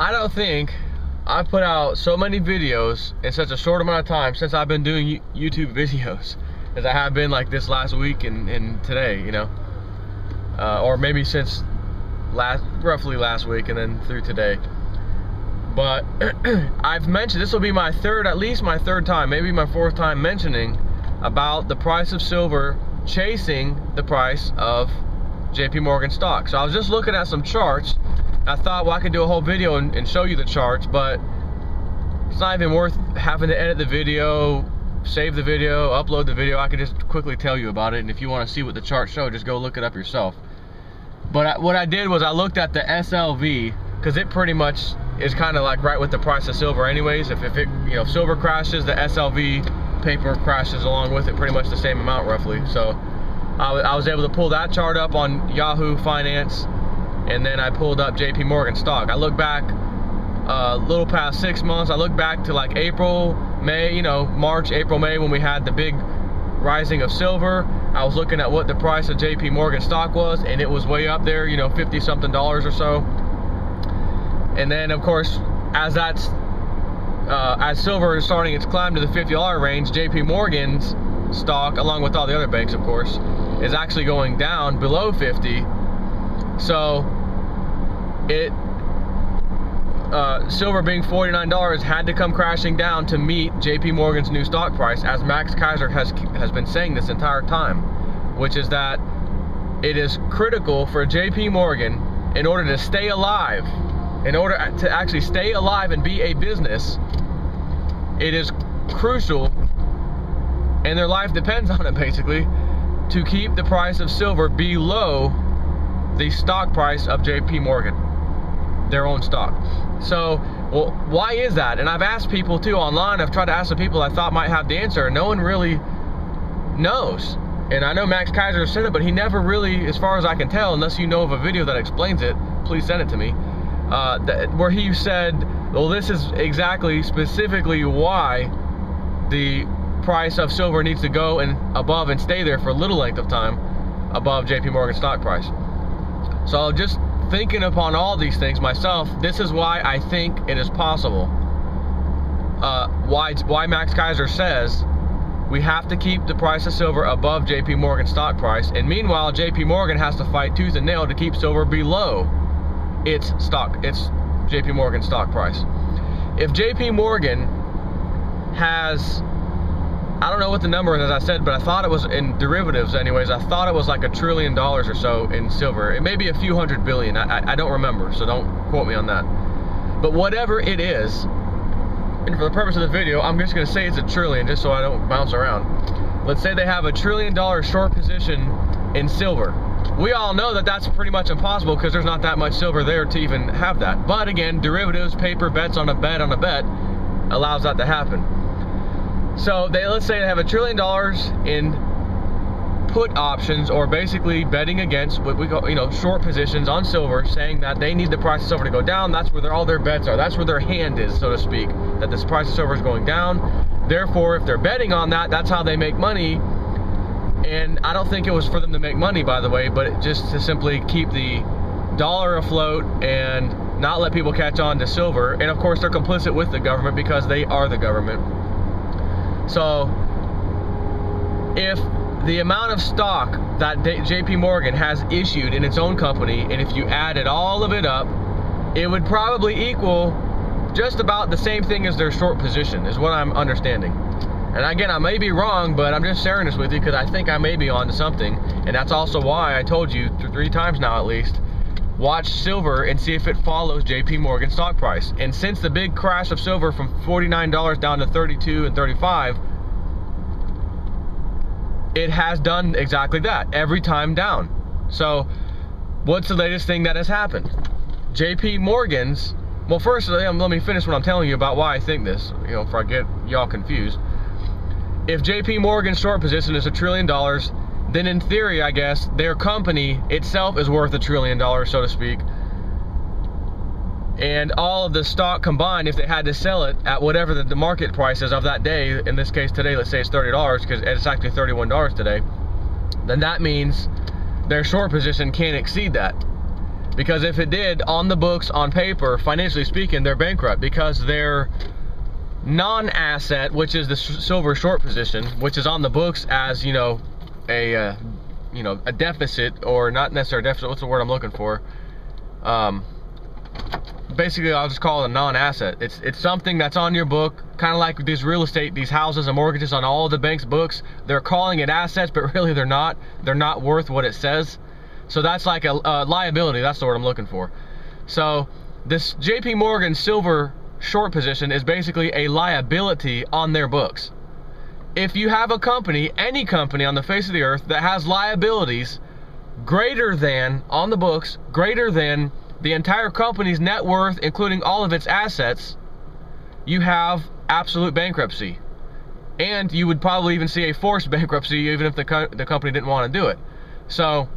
I don't think I've put out so many videos in such a short amount of time since I've been doing YouTube videos as I have been like this last week and today, you know, or maybe since roughly last week and then through today. But I've mentioned, this will be my at least my third time, maybe my fourth time mentioning about the price of silver chasing the price of JP Morgan stock. So I was just looking at some charts. I thought, well, I could do a whole video and show you the charts, but it's not even worth having to edit the video, save the video, upload the video. I can just quickly tell you about it, and if you want to see what the charts show, just go look it up yourself. But what I did was I looked at the SLV, because it pretty much is kind of like right with the price of silver anyways. If it, you know, silver crashes, the SLV paper crashes along with it, pretty much the same amount roughly. So I was able to pull that chart up on Yahoo Finance, and then I pulled up JP Morgan stock. I look back a little past 6 months. I look back to like April, May, you know, March, April, May, when we had the big rising of silver. I was looking at what the price of JP Morgan stock was, and it was way up there, you know, 50 something dollars or so. And then of course, as silver is starting its climb to the $50 range, JP Morgan's stock, along with all the other banks of course, is actually going down below 50. So silver being $49 had to come crashing down to meet JP Morgan's new stock price, as Max Keiser has been saying this entire time, which is that it is critical for JP Morgan, in order to stay alive, in order to actually stay alive and be a business, it is crucial, and their life depends on it basically, to keep the price of silver below the stock price of JP Morgan, their own stock. So, well, why is that? And I've asked people too online. I've tried to ask some people I thought might have the answer, and no one really knows. And I know Max Keiser said it, but he never really, as far as I can tell, unless you know of a video that explains it, please send it to me, where he said, well, this is exactly, specifically why the price of silver needs to go and above and stay there for a little length of time above JP Morgan stock price. So just thinking upon all these things myself, this is why I think it is possible. Why Max Keiser says we have to keep the price of silver above JP Morgan stock price, and meanwhile JP Morgan has to fight tooth and nail to keep silver below its JP Morgan stock price. If JP Morgan has, I don't know what the number is, as I said, but I thought it was in derivatives anyways. I thought it was like $1 trillion or so in silver. It may be a few hundred billion. I don't remember, so don't quote me on that. But whatever it is, and for the purpose of the video, I'm just going to say it's $1 trillion just so I don't bounce around. Let's say they have $1 trillion short position in silver. We all know that that's pretty much impossible because there's not that much silver there to even have that. But again, derivatives, paper, bets on a bet allows that to happen. So let's say they have $1 trillion in put options, or basically betting against what we call, you know, short positions on silver, saying that they need the price of silver to go down. That's where all their bets are. That's where their hand is, so to speak, that this price of silver is going down. Therefore, if they're betting on that, that's how they make money. And I don't think it was for them to make money, by the way, but just to simply keep the dollar afloat and not let people catch on to silver. And of course, they're complicit with the government because they are the government. So if the amount of stock that JP Morgan has issued in its own company, and if you added all of it up, it would probably equal just about the same thing as their short position, is what I'm understanding. And again, I may be wrong, but I'm just sharing this with you because I think I may be onto something. And that's also why I told you 3 times now at least, watch silver and see if it follows JP Morgan stock price. And since the big crash of silver from $49 down to $32 and $35, it has done exactly that every time down. So what's the latest thing that has happened? JP Morgan's, well, first let me finish what I'm telling you about why I think this, you know, before I get y'all confused. If JP Morgan's short position is $1 trillion, then in theory, I guess, their company itself is worth $1 trillion, so to speak. And all of the stock combined, if they had to sell it at whatever the market price is of that day, in this case today, let's say it's $30, because it's actually $31 today, then that means their short position can't exceed that. Because if it did, on the books, on paper, financially speaking, they're bankrupt, because their non-asset, which is the silver short position, which is on the books as, you know, a deficit, or not necessarily a deficit, what's the word I'm looking for? Basically, I'll just call it a non-asset. It's something that's on your book, kind of like these real estate, these houses and mortgages on all the bank's books. They're calling it assets, but really they're not. They're not worth what it says. So that's like a liability. That's the word I'm looking for. So this JP Morgan silver short position is basically a liability on their books. If you have a company, any company on the face of the earth, that has liabilities greater than, on the books, greater than the entire company's net worth, including all of its assets, you have absolute bankruptcy. And you would probably even see a forced bankruptcy, even if the company didn't want to do it. So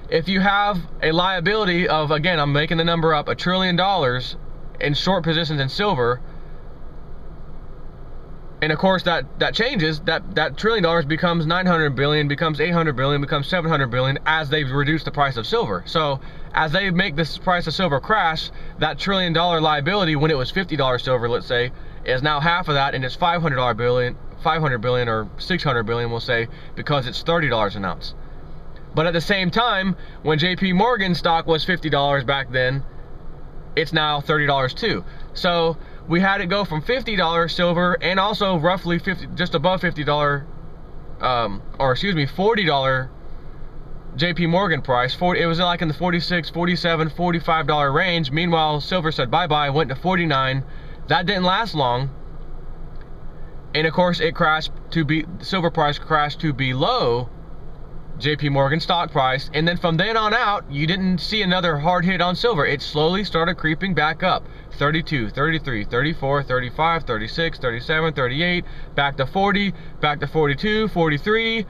if you have a liability of, again, I'm making the number up, $1 trillion in short positions in silver, and of course that changes, that $1 trillion becomes 900 billion, becomes 800 billion, becomes 700 billion as they've reduced the price of silver. So as they make this price of silver crash, that $1 trillion liability, when it was $50 silver, let's say, is now half of that, and it's 500 billion or 600 billion, we'll say, because it's $30 an ounce. But at the same time, when JP Morgan stock was $50 back then, it's now $30 too. So we had it go from $50 silver, and also roughly just above $50, $40 JP Morgan price. It was like in the $46, $47, $45 range. Meanwhile, silver said bye-bye, went to $49. That didn't last long. And of course, it crashed silver price crashed to below JP Morgan stock price, and then from then on out, you didn't see another hard hit on silver. It slowly started creeping back up. 32, 33, 34, 35, 36, 37, 38, back to 40, back to 42, 43.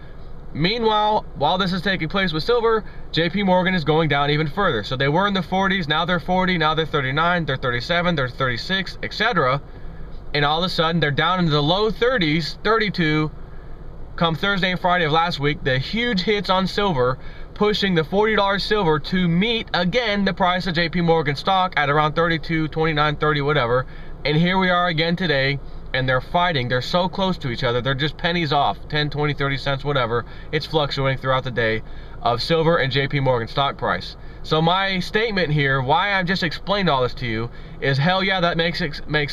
Meanwhile, while this is taking place with silver, JP Morgan is going down even further. So they were in the 40s, now they're 40, now they're 39, they're 37, they're 36, etc. And all of a sudden, they're down into the low 30s, 32, come Thursday and Friday of last week. The huge hits on silver, pushing the $40 silver to meet again the price of JP Morgan stock at around 32, 29, 30, whatever. And here we are again today, and they're fighting. They're so close to each other. They're just pennies off, 10, 20, 30 cents, whatever. It's fluctuating throughout the day of silver and JP Morgan stock price. So my statement here, why I've just explained all this to you, is hell yeah, that makes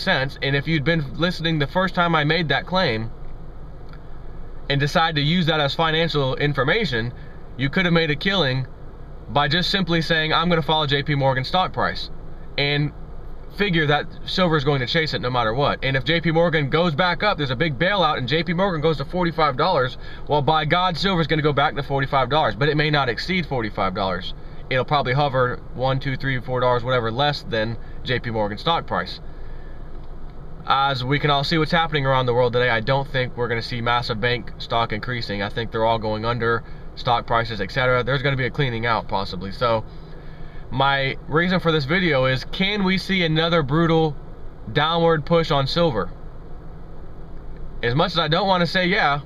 sense. And if you'd been listening the first time I made that claim, and decide to use that as financial information, you could have made a killing by just simply saying, I'm going to follow JP Morgan stock price, and figure that silver is going to chase it no matter what. And if JP Morgan goes back up, there's a big bailout, and JP Morgan goes to $45, well, by God, silver is going to go back to $45, but it may not exceed $45. It'll probably hover $1, $2, $3, $4, whatever, less than JP Morgan stock price. As we can all see what's happening around the world today, I don't think we're going to see massive bank stock increasing. I think they're all going under, stock prices, etc. There's going to be a cleaning out, possibly. So my reason for this video is, can we see another brutal downward push on silver? As much as I don't want to say yeah,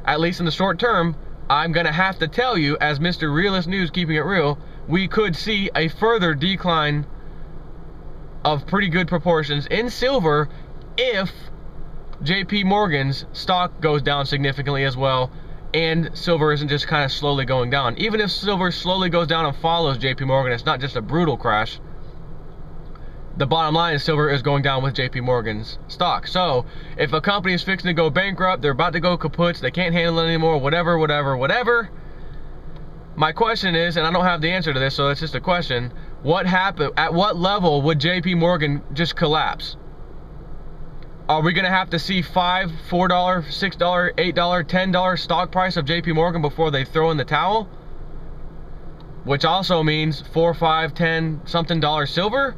at least in the short term, I'm going to have to tell you, as Mr. Realist News, keeping it real, we could see a further decline of pretty good proportions in silver if JP Morgan's stock goes down significantly as well, and silver isn't just kind of slowly going down. Even if silver slowly goes down and follows JP Morgan, it's not just a brutal crash. The bottom line is silver is going down with JP Morgan's stock. So if a company is fixing to go bankrupt, they're about to go kaput, they can't handle it anymore, whatever, my question is, and I don't have the answer to this, so it's just a question, what happened? At what level would JP Morgan just collapse? Are we going to have to see $5, $4, $6, $8, $10 stock price of JP Morgan before they throw in the towel? Which also means 4, 5, 10 something dollars silver?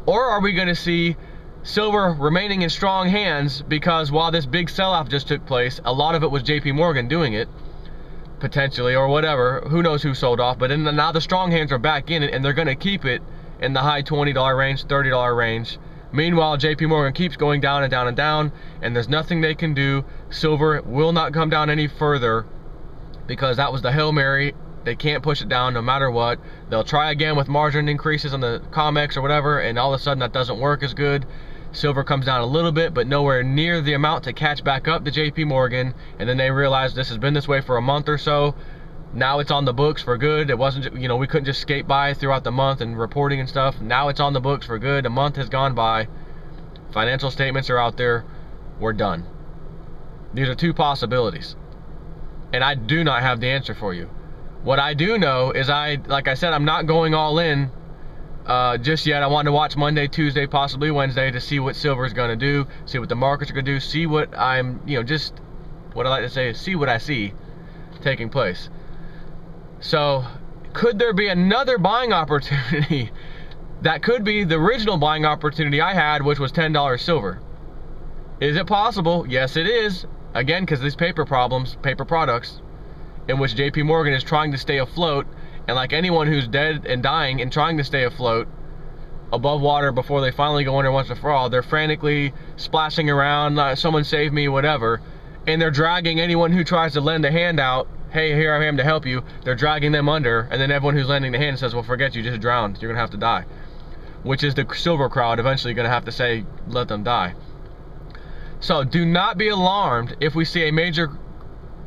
Or are we going to see silver remaining in strong hands, because while this big sell-off just took place, a lot of it was JP Morgan doing it, potentially, or whatever. Who knows who sold off, but now the strong hands are back in it, and they're going to keep it in the high $20 range, $30 range. Meanwhile, JP Morgan keeps going down and down and down, and there's nothing they can do. Silver will not come down any further, because that was the Hail Mary They can't push it down no matter what. They'll try again with margin increases on the COMEX or whatever, and all of a sudden that doesn't work as good. Silver comes down a little bit, but nowhere near the amount to catch back up to JP Morgan, and then they realize this has been this way for a month or so. Now it's on the books for good. It wasn't, you know, we couldn't just skate by throughout the month and reporting and stuff. Now it's on the books for good. A month has gone by. Financial statements are out there. We're done. These are two possibilities. And I do not have the answer for you. What I do know is like I said, I'm not going all in just yet. I want to watch Monday, Tuesday, possibly Wednesday to see what silver is going to do, see what the markets are going to do, see what I'm, you know, just what I like to say is see what I see taking place. So could there be another buying opportunity? That could be the original buying opportunity I had, which was $10 silver. Is it possible? Yes, it is. Again, because these paper products, in which JP Morgan is trying to stay afloat, and like anyone who's dead and dying and trying to stay afloat above water before they finally go under once and for all, they're frantically splashing around, someone save me, whatever, and they're dragging anyone who tries to lend a hand out. Hey, here I am to help you. They're dragging them under, and then everyone who's lending the hand says, well, forget you just drowned. You're gonna have to die. Which is the silver crowd eventually gonna have to say, let them die. So do not be alarmed if we see a major,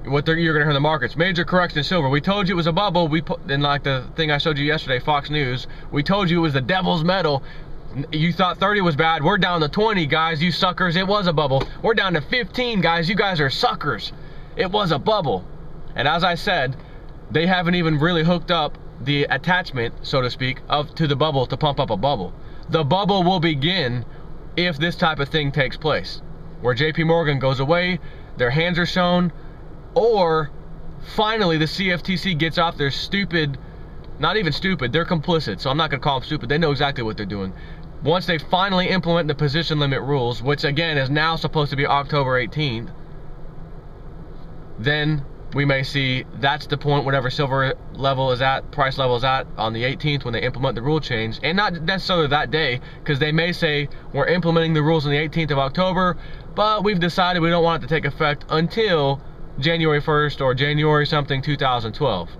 you're gonna hear in the markets, major correction in silver. We told you it was a bubble. We put in, like the thing I showed you yesterday, Fox News. We told you it was the devil's metal. You thought 30 was bad. We're down to 20, guys. You suckers. It was a bubble. We're down to 15, guys. You guys are suckers. It was a bubble. And as I said, they haven't even really hooked up the attachment, so to speak, to the bubble to pump up a bubble. The bubble will begin if this type of thing takes place, where JP Morgan goes away, their hands are shown, or finally the CFTC gets off their stupid, not even stupid, they're complicit, so I'm not going to call them stupid. They know exactly what they're doing. Once they finally implement the position limit rules, which again is now supposed to be October 18th, then we may see that's the point, whatever silver level is at, price level is at on the 18th when they implement the rule change, and not necessarily that day, because they may say we're implementing the rules on the 18th of October, but we've decided we don't want it to take effect until January 1st or January something 2012.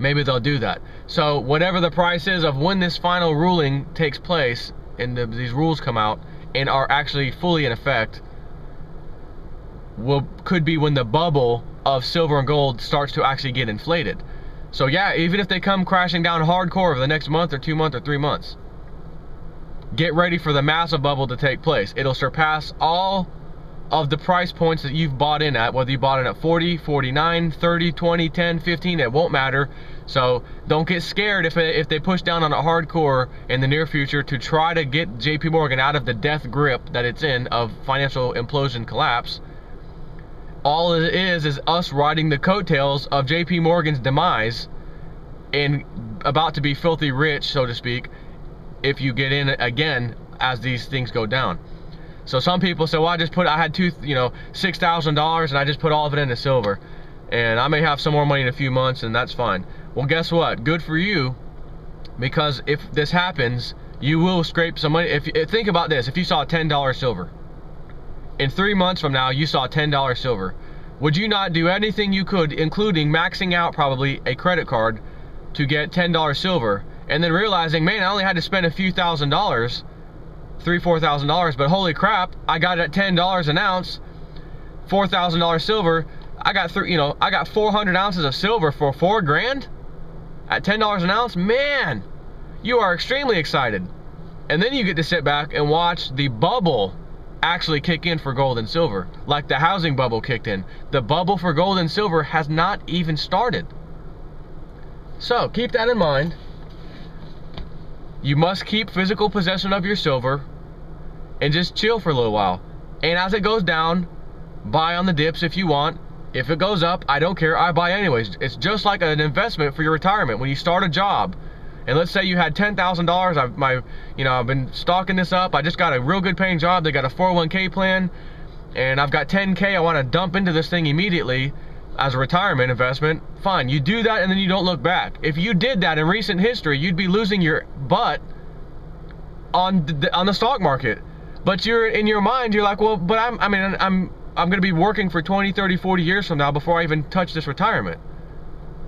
Maybe they'll do that. So whatever the price is of when this final ruling takes place and these rules come out and are actually fully in effect, could be when the bubble of silver and gold starts to actually get inflated. So yeah, even if they come crashing down hardcore over the next month or 2 months or 3 months, get ready for the massive bubble to take place. It'll surpass all of the price points that you've bought in at, whether you bought in at 40, 49, 30, 20, 10, 15, it won't matter. So don't get scared if they push down on a hardcore in the near future to try to get JP Morgan out of the death grip that it's in of financial implosion collapse. All it is us riding the coattails of JP Morgan's demise and about to be filthy rich, so to speak, if you get in again as these things go down. So some people say, well, I had $6,000 and I just put all of it into silver, and I may have some more money in a few months, and that's fine. Well, guess what? Good for you, because if this happens, you will scrape some money. Think about this: if you saw $10 silver, in 3 months from now, you saw $10 silver, would you not do anything you could, including maxing out probably a credit card to get $10 silver, and then realizing, man, I only had to spend a few $1,000, $3,000, $4,000, but holy crap, I got it at $10 an ounce, $4,000 silver. I got 400 ounces of silver for $4 grand at $10 an ounce. Man, you are extremely excited. And then you get to sit back and watch the bubble actually kick in for gold and silver, like the housing bubble kicked in. The bubble for gold and silver has not even started. So keep that in mind. You must keep physical possession of your silver and just chill for a little while. And as it goes down, buy on the dips if you want. If it goes up, I don't care, I buy anyways. It's just like an investment for your retirement. When you start a job, and let's say you had $10,000, I've been stocking this up, I just got a real good paying job, they got a 401k plan, and I've got $10K I want to dump into this thing immediately as a retirement investment. Fine, you do that and then you don't look back. If you did that in recent history, you'd be losing your butt on the stock market. But you're in your mind, you're like, well, but I'm going to be working for 20, 30, 40 years from now before I even touch this retirement.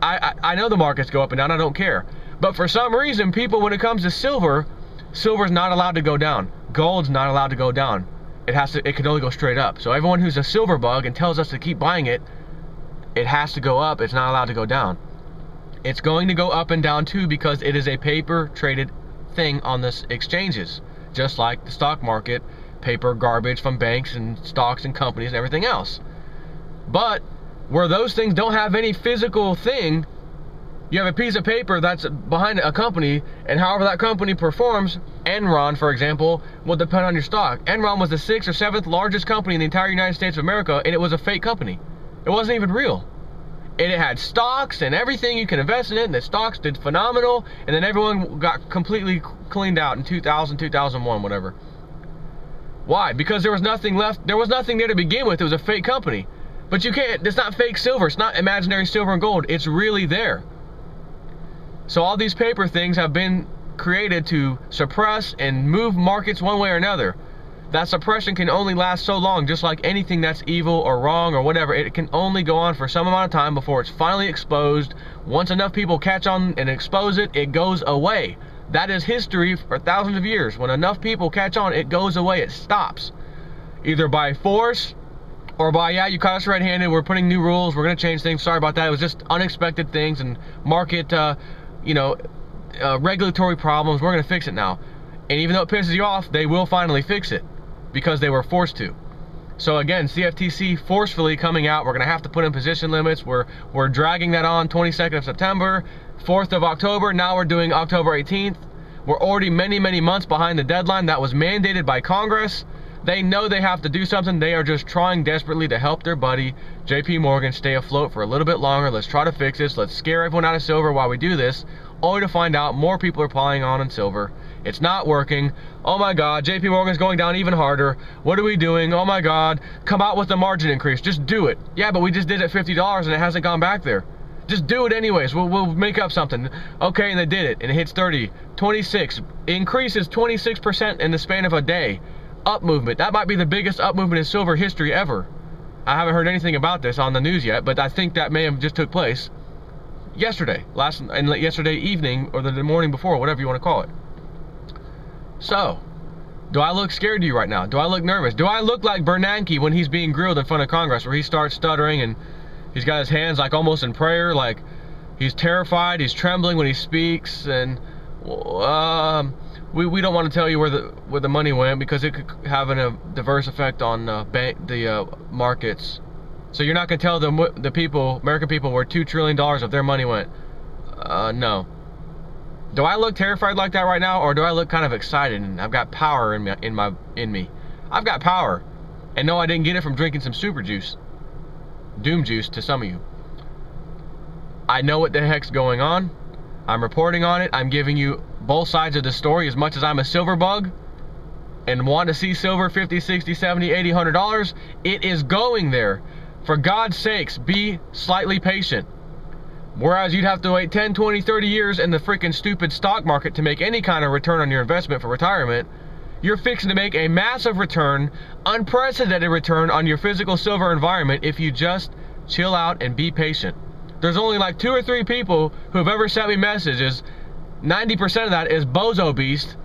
I know the markets go up and down, I don't care. But for some reason, people, when it comes to silver, silver's not allowed to go down. Gold's not allowed to go down. It can only go straight up. So everyone who's a silver bug and tells us to keep buying it, it has to go up, it's not allowed to go down. It's going to go up and down too, because it is a paper traded thing on the exchanges. Just like the stock market, paper garbage from banks and stocks and companies and everything else. But where those things don't have any physical thing, you have a piece of paper that's behind a company, and however that company performs, Enron, for example, will depend on your stock. Enron was the 6th or 7th largest company in the entire United States of America, and it was a fake company. It wasn't even real. And it had stocks and everything you can invest in it, and the stocks did phenomenal, and then everyone got completely cleaned out in 2000, 2001, whatever. Why? Because there was nothing left. There was nothing there to begin with. It was a fake company. But you can't, it's not fake silver. It's not imaginary silver and gold. It's really there. So all these paper things have been created to suppress and move markets one way or another. That suppression can only last so long, just like anything that's evil or wrong or whatever. It can only go on for some amount of time before it's finally exposed. Once enough people catch on and expose it, it goes away. That is history for thousands of years. When enough people catch on, it goes away, it stops. Either by force or by, yeah, you caught us red-handed, we're putting new rules, we're going to change things, sorry about that. It was just unexpected things and market, regulatory problems, we're going to fix it now. And even though it pisses you off, they will finally fix it because they were forced to. So again, CFTC forcefully coming out, we're going to have to put in position limits. We're dragging that on 22nd of September, 4th of October, now we're doing October 18th. We're already many, many months behind the deadline that was mandated by Congress. They know they have to do something. They are just trying desperately to help their buddy, JP Morgan, stay afloat for a little bit longer. Let's try to fix this. Let's scare everyone out of silver while we do this, only to find out more people are piling on in silver. It's not working. Oh my God, JP Morgan's going down even harder. What are we doing? Oh my God, come out with a margin increase. Just do it. Yeah, but we just did it at $50 and it hasn't gone back there. Just do it anyways. We'll make up something. Okay, and they did it, and it hits 30, 26, increases 26% in the span of a day. Up movement. That might be the biggest up movement in silver history ever. I haven't heard anything about this on the news yet, but I think that may have just took place yesterday, yesterday evening, or the morning before, whatever you want to call it. So, do I look scared to you right now? Do I look nervous? Do I look like Bernanke when he's being grilled in front of Congress, where he starts stuttering and he's got his hands like almost in prayer, like he's terrified, he's trembling when he speaks, and we don't want to tell you where the money went because it could have a diverse effect on the markets. So you're not going to tell the people, American people, where $2 trillion of their money went. No. Do I look terrified like that right now, or do I look kind of excited and I've got power in me? I've got power, and no, I didn't get it from drinking some super juice, doom juice to some of you. I know what the heck's going on. I'm reporting on it. I'm giving you both sides of the story. As much as I'm a silver bug and want to see silver 50, 60, 70, 80, $100, it is going there. For God's sakes, be slightly patient. Whereas you'd have to wait 10, 20, 30 years in the freaking stupid stock market to make any kind of return on your investment for retirement, you're fixing to make a massive return, unprecedented return on your physical silver environment if you just chill out and be patient. There's only like 2 or 3 people who have ever sent me messages. 90% of that is Bozo Beast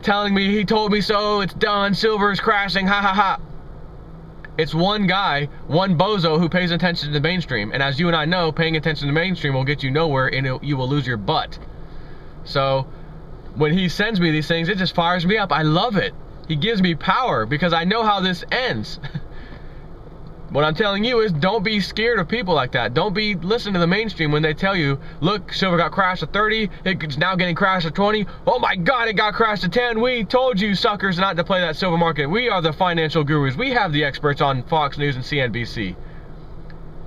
telling me he told me so, it's done, silver is crashing, ha ha ha. It's one guy, one bozo who pays attention to the mainstream. And as you and I know, paying attention to the mainstream will get you nowhere, and you will lose your butt. So when he sends me these things, it just fires me up. I love it. He gives me power because I know how this ends. What I'm telling you is, don't be scared of people like that. Don't be listening to the mainstream when they tell you, look, silver got crashed to 30, it's now getting crashed to 20. Oh my God, it got crashed to 10. We told you suckers not to play that silver market. We are the financial gurus. We have the experts on Fox News and CNBC.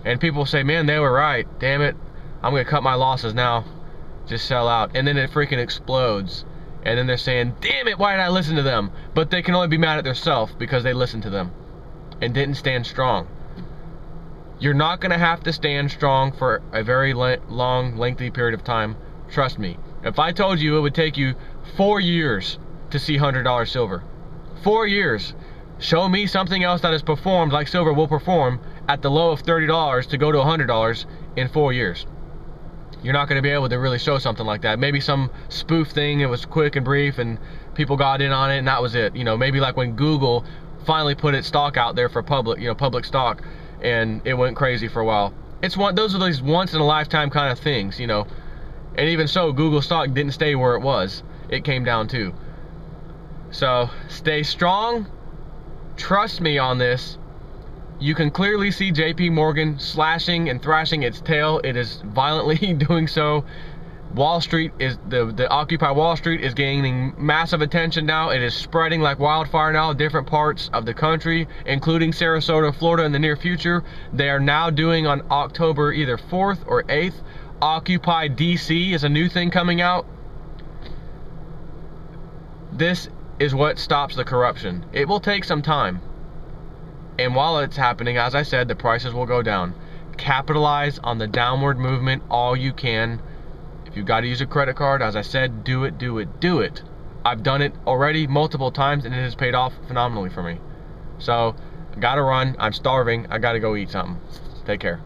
And people say, man, they were right. Damn it, I'm gonna cut my losses now. Just sell out. And then it freaking explodes. And then they're saying, damn it, why did I listen to them? But they can only be mad at themselves because they listened to them and didn't stand strong. You're not going to have to stand strong for a very long, lengthy period of time. Trust me. If I told you it would take you 4 years to see $100 silver, 4 years, show me something else that has performed like silver will perform at the low of $30 to go to $100 in 4 years. You're not going to be able to really show something like that. Maybe some spoof thing, it was quick and brief and people got in on it and that was it. You know, maybe like when Google finally put its stock out there for public, you know, public stock, and it went crazy for a while. Those are these once in a lifetime kind of things, you know. And even so, Google stock didn't stay where it was. It came down too. So stay strong. Trust me on this. You can clearly see JP Morgan slashing and thrashing its tail. It is violently doing so. Wall Street is, the Occupy Wall Street is gaining massive attention now. It is spreading like wildfire now in different parts of the country, including Sarasota, Florida in the near future. They are now doing on October either 4th or 8th. Occupy DC is a new thing coming out. This is what stops the corruption. It will take some time. And while it's happening, as I said, the prices will go down. Capitalize on the downward movement all you can. If you've got to use a credit card, as I said, do it, do it, do it. I've done it already multiple times and it has paid off phenomenally for me. So, I gotta run. I'm starving. I gotta go eat something. Take care.